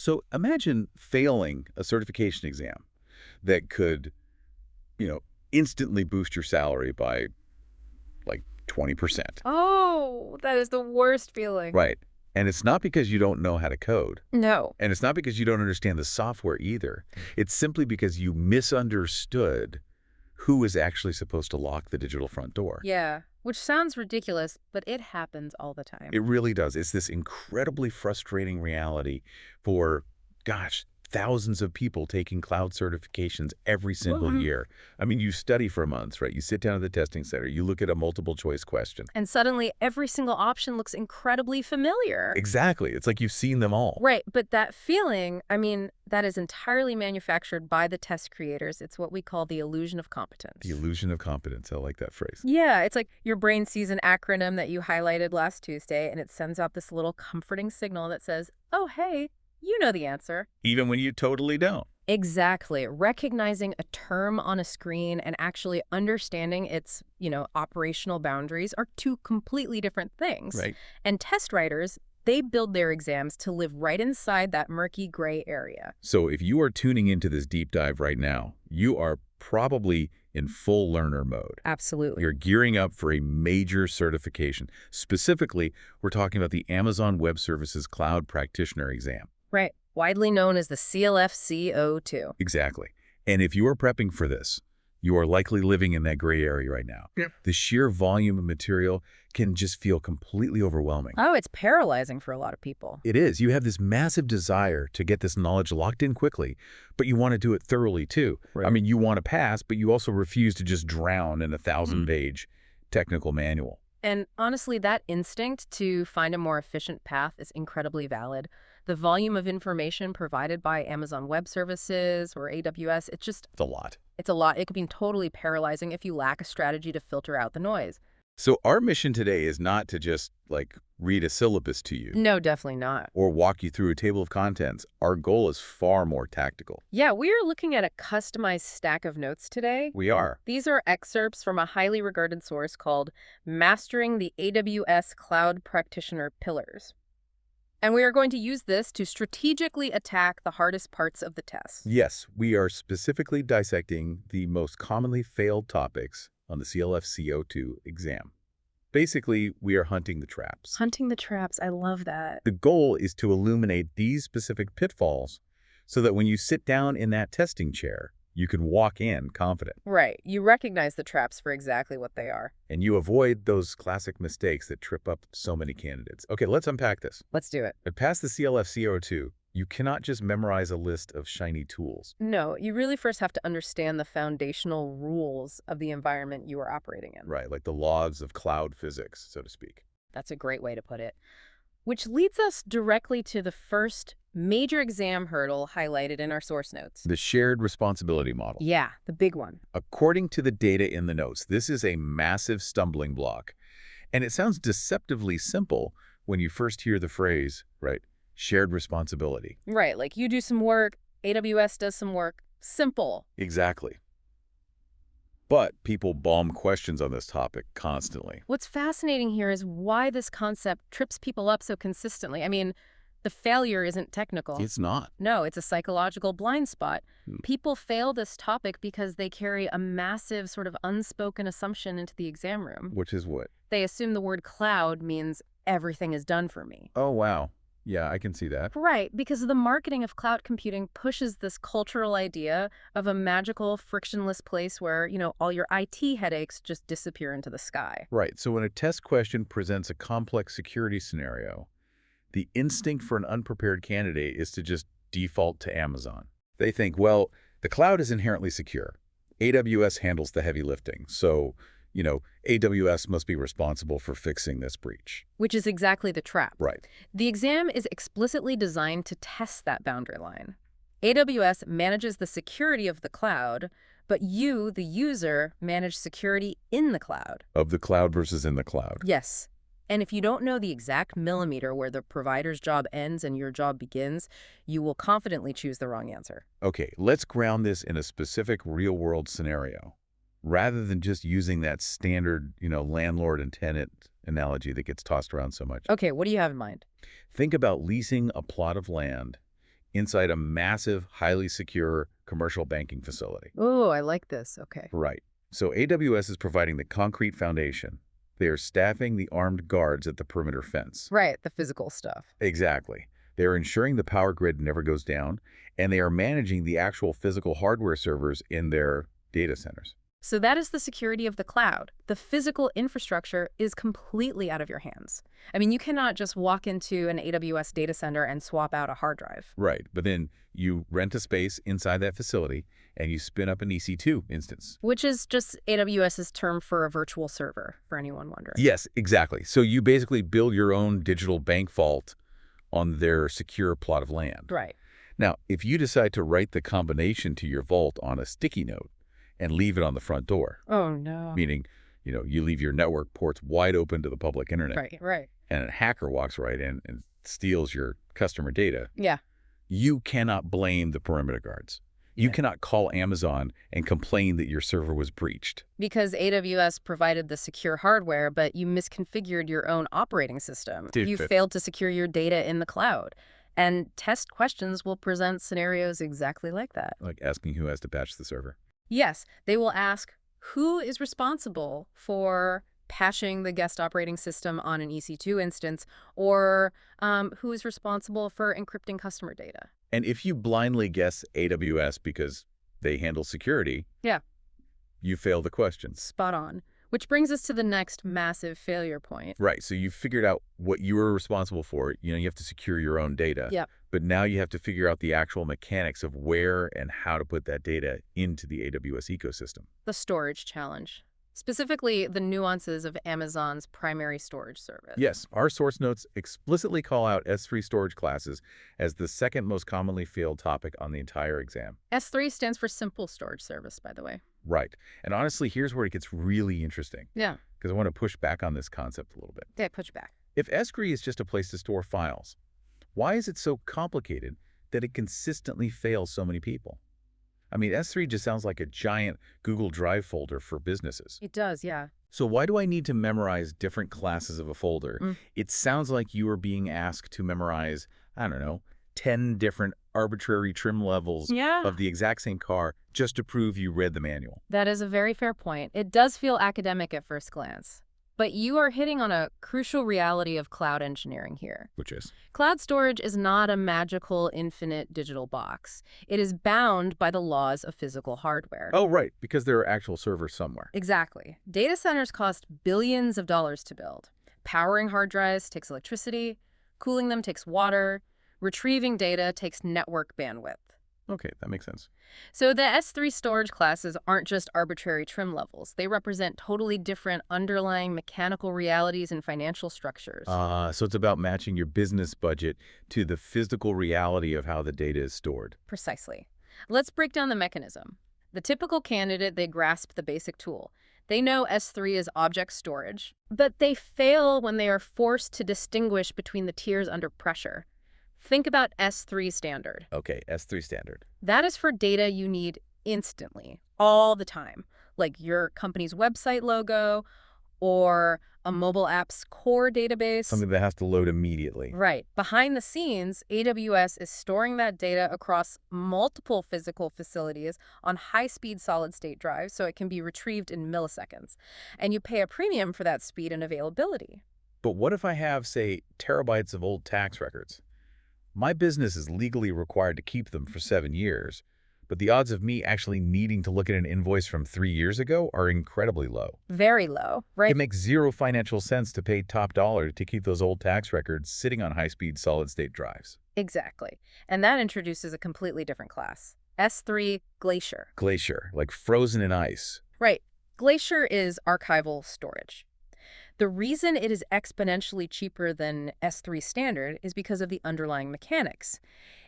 So imagine failing a certification exam that could, you know, instantly boost your salary by like 20%. Oh, that is the worst feeling. Right. And it's not because you don't know how to code. No. And it's not because you don't understand the software either. It's simply because you misunderstood who is actually supposed to lock the digital front door. Yeah, which sounds ridiculous, but it happens all the time. It really does. It's this incredibly frustrating reality for, gosh, thousands of people taking cloud certifications every single year. I mean, you study for months, right? You sit down at the testing center, you look at a multiple choice question. And suddenly every single option looks incredibly familiar. Exactly. It's like you've seen them all. Right, but that feeling, I mean, that is entirely manufactured by the test creators. It's what we call the illusion of competence. The illusion of competence. I like that phrase. Yeah, it's like your brain sees an acronym that you highlighted last Tuesday, and it sends out this little comforting signal that says, oh, hey, you know the answer. Even when you totally don't. Exactly. Recognizing a term on a screen and actually understanding its, operational boundaries are two completely different things. Right. And test writers, they build their exams to live right inside that murky gray area. So if you are tuning into this deep dive right now, you are probably in full learner mode. Absolutely. You're gearing up for a major certification. Specifically, we're talking about the Amazon Web Services Cloud Practitioner exam. Right. Widely known as the CLFCO2. Exactly. And if you are prepping for this, you are likely living in that gray area right now. Yep. The sheer volume of material can just feel completely overwhelming. Oh, it's paralyzing for a lot of people. It is. You have this massive desire to get this knowledge locked in quickly, but you want to do it thoroughly too. Right. I mean, you want to pass, but you also refuse to just drown in a 1,000-page technical manual. And honestly, that instinct to find a more efficient path is incredibly valid. The volume of information provided by Amazon Web Services or AWS, It's a lot. It's a lot. It could be totally paralyzing if you lack a strategy to filter out the noise. So our mission today is not to just, read a syllabus to you. No, definitely not. Or walk you through a table of contents. Our goal is far more tactical. Yeah, we are looking at a customized stack of notes today. We are. These are excerpts from a highly regarded source called Mastering the AWS Cloud Practitioner Pillars. And we are going to use this to strategically attack the hardest parts of the test. Yes, we are specifically dissecting the most commonly failed topics on the CLFCO2 exam. Basically, we are hunting the traps. Hunting the traps, I love that. The goal is to illuminate these specific pitfalls so that when you sit down in that testing chair, you can walk in confident. Right. You recognize the traps for exactly what they are. And you avoid those classic mistakes that trip up so many candidates. Okay, let's unpack this. Let's do it. To pass the CLFCO2, you cannot just memorize a list of shiny tools. No, you really first have to understand the foundational rules of the environment you are operating in. Right, like the laws of cloud physics, so to speak. That's a great way to put it. Which leads us directly to the first major exam hurdle highlighted in our source notes. The shared responsibility model. Yeah, the big one. According to the data in the notes, this is a massive stumbling block. And it sounds deceptively simple when you first hear the phrase, right, shared responsibility. Right, like you do some work, AWS does some work. Simple. Exactly. But people bomb questions on this topic constantly. What's fascinating here is why this concept trips people up so consistently. I mean, the failure isn't technical. It's not. No, it's a psychological blind spot. People fail this topic because they carry a massive sort of unspoken assumption into the exam room. Which is what? They assume the word cloud means everything is done for me. Oh, wow. Yeah, I can see that. Right, because the marketing of cloud computing pushes this cultural idea of a magical, frictionless place where, all your IT headaches just disappear into the sky. Right, so when a test question presents a complex security scenario, the instinct for an unprepared candidate is to just default to Amazon. They think, well, the cloud is inherently secure. AWS handles the heavy lifting, so AWS must be responsible for fixing this breach. Which is exactly the trap. Right. The exam is explicitly designed to test that boundary line. AWS manages the security of the cloud, but you, the user, manage security in the cloud. Of the cloud versus in the cloud. Yes. And if you don't know the exact millimeter where the provider's job ends and your job begins, you will confidently choose the wrong answer. Okay, let's ground this in a specific real-world scenario, rather than just using that standard, landlord and tenant analogy that gets tossed around so much. Okay, what do you have in mind? Think about leasing a plot of land inside a massive, highly secure commercial banking facility. Oh, I like this. Okay. Right. So AWS is providing the concrete foundation. They are staffing the armed guards at the perimeter fence. Right, the physical stuff. Exactly. They are ensuring the power grid never goes down, and they are managing the actual physical hardware servers in their data centers. So that is the security of the cloud. The physical infrastructure is completely out of your hands. I mean, you cannot just walk into an AWS data center and swap out a hard drive. Right. But then you rent a space inside that facility, and you spin up an EC2 instance. Which is just AWS's term for a virtual server, for anyone wondering. Yes, exactly. So you basically build your own digital bank vault on their secure plot of land. Right. Now, if you decide to write the combination to your vault on a sticky note and leave it on the front door, Oh, no. meaning, you leave your network ports wide open to the public internet, Right. and a hacker walks right in and steals your customer data, Yeah. you cannot blame the perimeter guards. You Yeah. cannot call Amazon and complain that your server was breached. Because AWS provided the secure hardware, but you misconfigured your own operating system. Dude, You but- failed to secure your data in the cloud. And test questions will present scenarios exactly like that. Like asking who has to patch the server. Yes, they will ask who is responsible for patching the guest operating system on an EC2 instance, or who is responsible for encrypting customer data. And if you blindly guess AWS because they handle security, Yeah. you fail the questions. Spot on. Which brings us to the next massive failure point. Right. So you figured out what you were responsible for. You have to secure your own data. Yep. But now you have to figure out the actual mechanics of where and how to put that data into the AWS ecosystem. The storage challenge. Specifically, the nuances of Amazon's primary storage service. Yes, our source notes explicitly call out S3 storage classes as the second most commonly failed topic on the entire exam. S3 stands for Simple Storage Service, by the way. Right. And honestly, here's where it gets really interesting, Yeah. because I want to push back on this concept a little bit. Yeah, push back. If S3 is just a place to store files, why is it so complicated that it consistently fails so many people? I mean, S3 just sounds like a giant Google Drive folder for businesses. It does, yeah. So why do I need to memorize different classes of a folder? It sounds like you are being asked to memorize, I don't know, 10 different arbitrary trim levels Yeah. of the exact same car just to prove you read the manual. That is a very fair point. It does feel academic at first glance. But you are hitting on a crucial reality of cloud engineering here. Which is? Cloud storage is not a magical, infinite digital box. It is bound by the laws of physical hardware. Oh, right, because there are actual servers somewhere. Exactly. Data centers cost billions of dollars to build. Powering hard drives takes electricity. Cooling them takes water. Retrieving data takes network bandwidth. Okay, that makes sense. So the S3 storage classes aren't just arbitrary trim levels. They represent totally different underlying mechanical realities and financial structures. So it's about matching your business budget to the physical reality of how the data is stored. Precisely. Let's break down the mechanism. The typical candidate, they grasp the basic tool. They know S3 is object storage, but they fail when they are forced to distinguish between the tiers under pressure. Think about S3 standard. Okay, S3 standard. That is for data you need instantly, all the time, like your company's website logo or a mobile app's core database. Something that has to load immediately. Right. Behind the scenes, AWS is storing that data across multiple physical facilities on high-speed solid-state drives so it can be retrieved in milliseconds. And you pay a premium for that speed and availability. But what if I have, say, terabytes of old tax records? My business is legally required to keep them for 7 years, but the odds of me actually needing to look at an invoice from 3 years ago are incredibly low. Very low, right? It makes zero financial sense to pay top dollar to keep those old tax records sitting on high-speed solid-state drives. Exactly. And that introduces a completely different class. S3 Glacier. Glacier, like frozen in ice. Right. Glacier is archival storage. The reason it is exponentially cheaper than S3 standard is because of the underlying mechanics.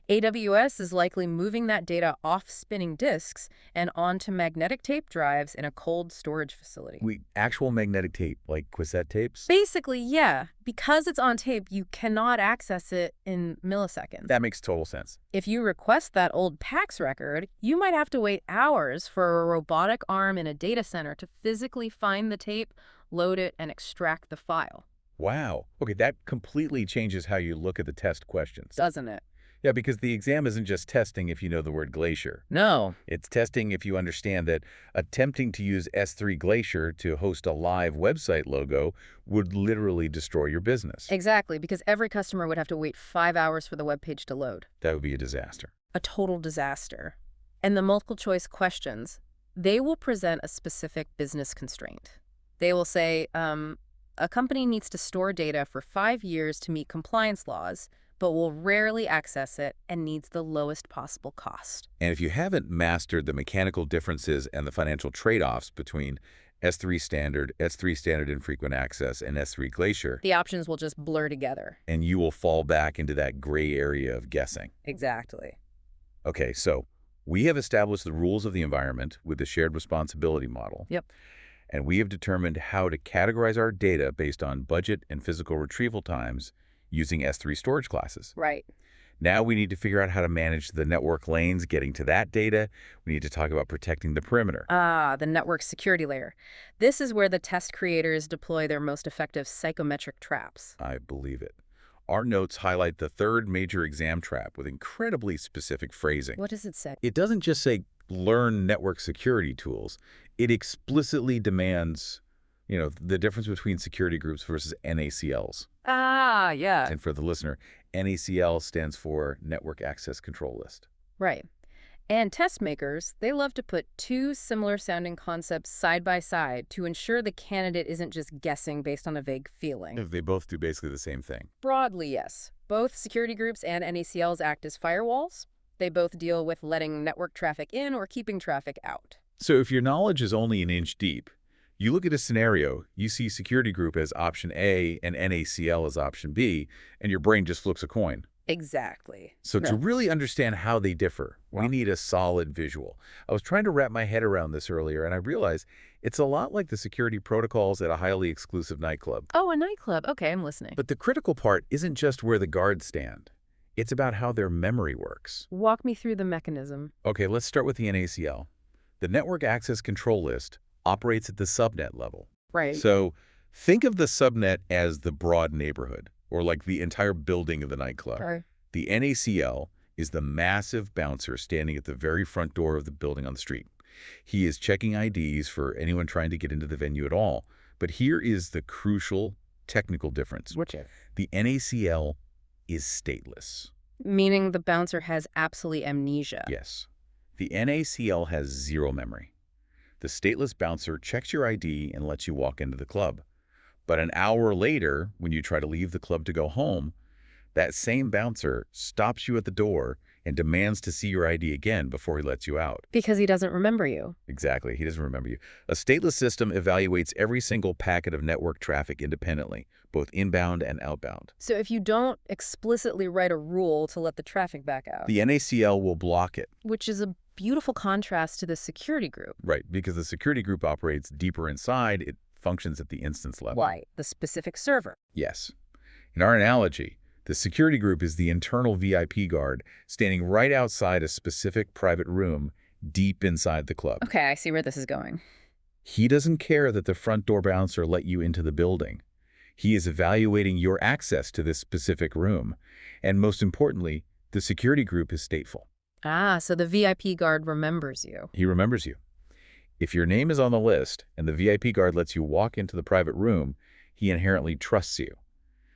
AWS is likely moving that data off spinning disks and onto magnetic tape drives in a cold storage facility. Actual magnetic tape, like cassette tapes? Basically, yeah. Because it's on tape, you cannot access it in milliseconds. That makes total sense. If you request that old tax record, you might have to wait hours for a robotic arm in a data center to physically find the tape, load it, and extract the file. Wow. Okay, that completely changes how you look at the test questions. Doesn't it? Yeah, because the exam isn't just testing if you know the word glacier. No. It's testing if you understand that attempting to use S3 Glacier to host a live website logo would literally destroy your business. Exactly, because every customer would have to wait 5 hours for the web page to load. That would be a disaster. A total disaster. And the multiple choice questions, they will present a specific business constraint. They will say, a company needs to store data for 5 years to meet compliance laws, but will rarely access it and needs the lowest possible cost. And if you haven't mastered the mechanical differences and the financial trade-offs between S3 Standard, S3 Standard Infrequent Access, and S3 Glacier, The options will just blur together. and you will fall back into that gray area of guessing. Exactly. Okay, so we have established the rules of the environment with the shared responsibility model. Yep. And we have determined how to categorize our data based on budget and physical retrieval times using S3 storage classes. Right. Now we need to figure out how to manage the network lanes getting to that data. We need to talk about protecting the perimeter. The network security layer. This is where the test creators deploy their most effective psychometric traps. I believe it. Our notes highlight the third major exam trap with incredibly specific phrasing. What does it say? It doesn't just say learn network security tools. It explicitly demands, the difference between security groups versus NACLs. Yeah. And for the listener, NACL stands for Network Access Control List. Right. And test makers, they love to put two similar sounding concepts side by side to ensure the candidate isn't just guessing based on a vague feeling. If they both do basically the same thing. Broadly, yes. Both security groups and NACLs act as firewalls. They both deal with letting network traffic in or keeping traffic out. So if your knowledge is only an inch deep, you look at a scenario, you see security group as option A and NACL as option B, and your brain just flips a coin. Exactly. So to really understand how they differ, we need a solid visual. I was trying to wrap my head around this earlier, and I realized it's a lot like the security protocols at a highly exclusive nightclub. Oh, a nightclub. Okay, I'm listening. But the critical part isn't just where the guards stand. It's about how their memory works. Walk me through the mechanism. Okay, let's start with the NACL. The Network Access Control List operates at the subnet level. Right. So think of the subnet as the broad neighborhood, or like the entire building of the nightclub. Okay. The NACL is the massive bouncer standing at the very front door of the building on the street. He is checking IDs for anyone trying to get into the venue at all. But here is the crucial technical difference. Which is? The NACL is stateless. Meaning the bouncer has absolute amnesia. Yes. The NACL has zero memory. The stateless bouncer checks your ID and lets you walk into the club. But an hour later, when you try to leave the club to go home, that same bouncer stops you at the door and demands to see your ID again before he lets you out. Because he doesn't remember you. Exactly. He doesn't remember you. A stateless system evaluates every single packet of network traffic independently, both inbound and outbound. So if you don't explicitly write a rule to let the traffic back out, The NACL will block it. which is a beautiful contrast to the security group. Right, because the security group operates deeper inside. It functions at the instance level. Why? The specific server. Yes. In our analogy, the security group is the internal VIP guard standing right outside a specific private room deep inside the club. Okay, I see where this is going. He doesn't care that the front door bouncer let you into the building. He is evaluating your access to this specific room. And most importantly, the security group is stateful. So the VIP guard remembers you. He remembers you. If your name is on the list and the VIP guard lets you walk into the private room, he inherently trusts you.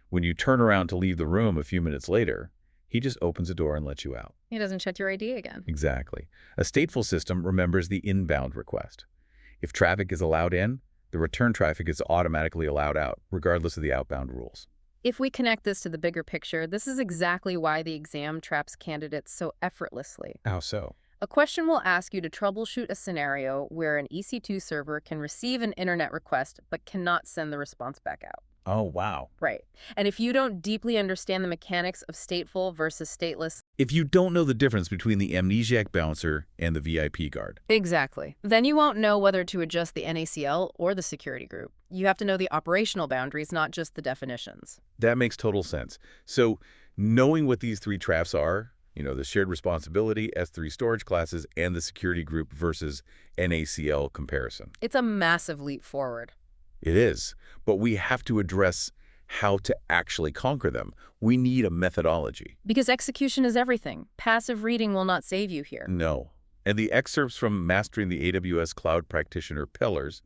When you turn around to leave the room a few minutes later, he just opens the door and lets you out. He doesn't check your ID again. Exactly. A stateful system remembers the inbound request. If traffic is allowed in, the return traffic is automatically allowed out, regardless of the outbound rules. If we connect this to the bigger picture, this is exactly why the exam traps candidates so effortlessly. How so? A question will ask you to troubleshoot a scenario where an EC2 server can receive an internet request but cannot send the response back out. Oh, wow. Right. And if you don't deeply understand the mechanics of stateful versus stateless, If you don't know the difference between the amnesiac bouncer and the VIP guard. exactly, then you won't know whether to adjust the NACL or the security group. You have to know the operational boundaries, not just the definitions. That makes total sense. So knowing what these three traps are, the shared responsibility, S3 storage classes, and the security group versus NACL comparison. It's a massive leap forward. It is, but we have to address how to actually conquer them. We need a methodology. Because execution is everything. Passive reading will not save you here. No. And the excerpts from Mastering the AWS Cloud Practitioner Pillars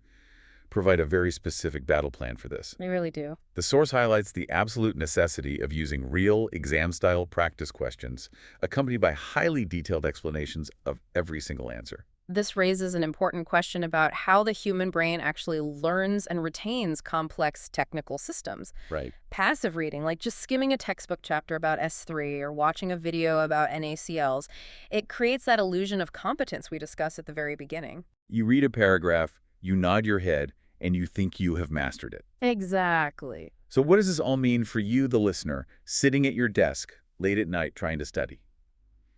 provide a very specific battle plan for this. They really do. The source highlights the absolute necessity of using real exam-style practice questions, accompanied by highly detailed explanations of every single answer. This raises an important question about how the human brain actually learns and retains complex technical systems. Right. Passive reading, like just skimming a textbook chapter about S3 or watching a video about NACLs, it creates that illusion of competence we discussed at the very beginning. You read a paragraph, you nod your head, and you think you have mastered it. Exactly. So what does this all mean for you, the listener, sitting at your desk late at night trying to study?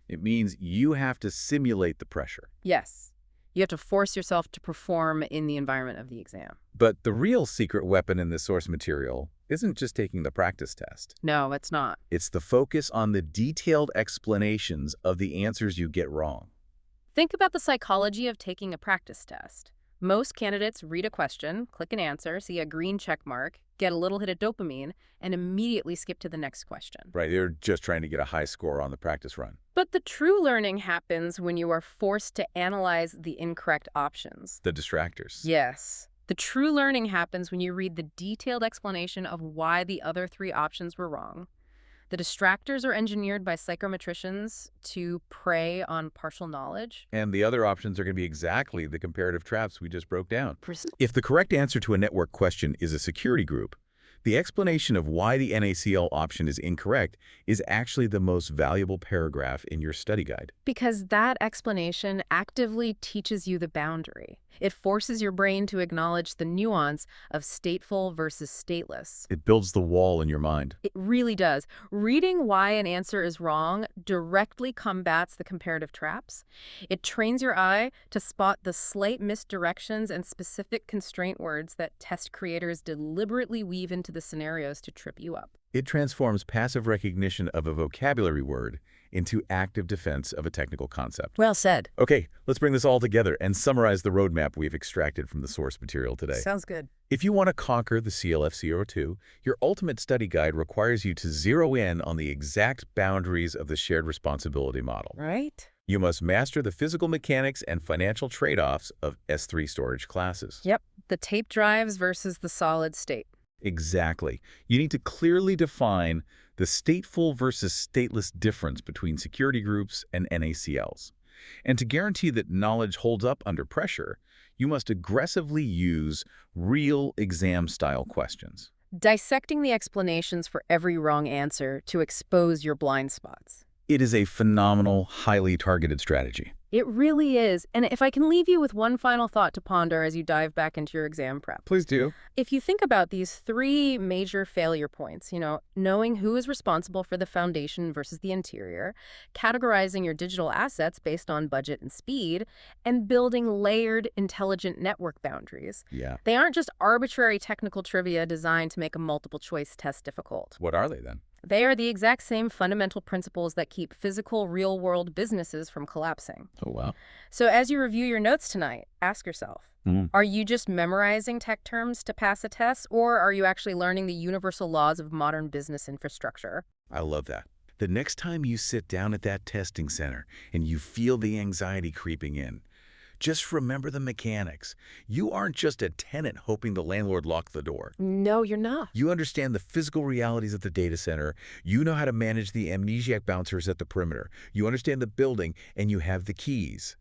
It means you have to simulate the pressure. Yes. You have to force yourself to perform in the environment of the exam. But the real secret weapon in this source material isn't just taking the practice test. No, it's not. It's the focus on the detailed explanations of the answers you get wrong. Think about the psychology of taking a practice test. Most candidates read a question, click an answer, see a green check mark, get a little hit of dopamine, and immediately skip to the next question. Right, they're just trying to get a high score on the practice run. But the true learning happens when you are forced to analyze the incorrect options. The distractors. Yes. The true learning happens when you read the detailed explanation of why the other three options were wrong. The distractors are engineered by psychometricians to prey on partial knowledge. And the other options are going to be exactly the comparative traps we just broke down. Pres- If the correct answer to a network question is a security group, the explanation of why the NACL option is incorrect is actually the most valuable paragraph in your study guide. Because that explanation actively teaches you the boundary. It forces your brain to acknowledge the nuance of stateful versus stateless. It builds the wall in your mind. It really does. Reading why an answer is wrong directly combats the comparative traps. It trains your eye to spot the slight misdirections and specific constraint words that test creators deliberately weave into the scenarios to trip you up. It transforms passive recognition of a vocabulary word into active defense of a technical concept. Well said. Okay, let's bring this all together and summarize the roadmap we've extracted from the source material today. Sounds good. If you want to conquer the CLF-CO2, your ultimate study guide requires you to zero in on the exact boundaries of the shared responsibility model. Right? You must master the physical mechanics and financial trade-offs of S3 storage classes. Yep. The tape drives versus the solid state. Exactly. You need to clearly define the stateful versus stateless difference between security groups and NACLs. And to guarantee that knowledge holds up under pressure, you must aggressively use real exam-style questions. Dissecting the explanations for every wrong answer to expose your blind spots. It is a phenomenal, highly targeted strategy. It really is. And if I can leave you with one final thought to ponder as you dive back into your exam prep. Please do. If you think about these three major failure points, knowing who is responsible for the foundation versus the interior, categorizing your digital assets based on budget and speed, and building layered, intelligent network boundaries. Yeah. They aren't just arbitrary technical trivia designed to make a multiple choice test difficult. What are they then? They are the exact same fundamental principles that keep physical, real-world businesses from collapsing. Oh, wow. So as you review your notes tonight, ask yourself, are you just memorizing tech terms to pass a test, or are you actually learning the universal laws of modern business infrastructure? I love that. The next time you sit down at that testing center and you feel the anxiety creeping in, just remember the mechanics. You aren't just a tenant hoping the landlord locked the door. No, you're not. You understand the physical realities of the data center. You know how to manage the amnesiac bouncers at the perimeter. You understand the building, and you have the keys.